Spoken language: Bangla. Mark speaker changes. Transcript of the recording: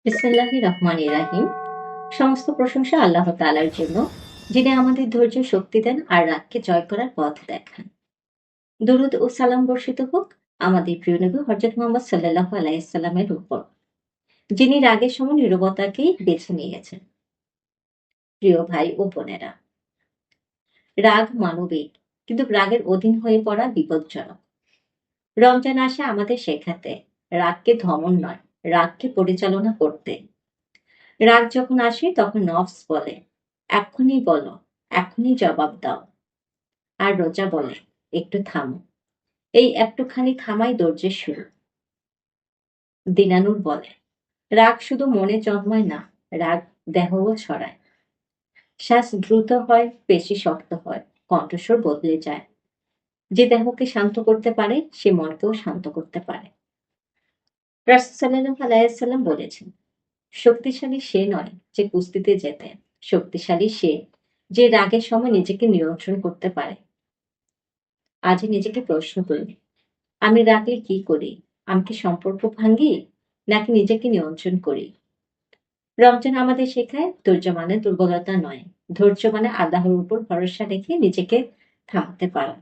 Speaker 1: বিসমিল্লাহির রহমানির রাহিম। সমস্ত প্রশংসা আল্লাহ তাআলার জন্য, যিনি আমাদের ধৈর্য শক্তি দেন আর রাগকে জয় করার পথ দেখান। দরুদ ও সালাম বর্ষিত হোক আমাদের প্রিয় নবী হযরত মুহাম্মদ সাল্লাল্লাহু আলাইহি সাল্লামের উপর, যিনি রাগের সময় নীরবতাকেই বেছে নিয়েছেন। প্রিয় ভাই ও বোনেরা, রাগ মানবিক, কিন্তু রাগের অধীন হয়ে পড়া বিপজ্জনক। রমজান আসে আমাদের শেখাতে রাগকে ধমন নয়, রাগকে পরিচালনা করতে। রাগ যখন আসে তখন নফস বলে, এক্ষুনি বলো, এখনই জবাব দাও। আর রোজা বলে, একটু থামো। এই একটুখানি থামাই ধৈর্যের শুরু। দিনানুর বলে, রাগ শুধু মনে জন্মায় না, রাগ দেহও ছড়ায়। শ্বাস দ্রুত হয়, পেশি শক্ত হয়, কণ্ঠস্বর বদলে যায়। যে দেহকে শান্ত করতে পারে সে মনকেও শান্ত করতে পারে। রাসূল সাল্লাল্লাহু আলাইহি ওয়াসাল্লাম বলেছেন, শক্তিশালী সে নয় যে কুস্তিতে জেতে, শক্তিশালী সে যে রাগের সময় নিজেকে নিয়ন্ত্রণ করতে পারে। আজই নিজেকে প্রশ্ন করুন, আমি রাগলে কি করি? আমি কি সম্পর্ক ভাঙি, নাকি নিজেকে নিয়ন্ত্রণ করি? রমজান আমাদের শেখায় ধৈর্য মানে দুর্বলতা নয়, ধৈর্য মানে আল্লাহর উপর ভরসা রেখে নিজেকে থামাতে পারা।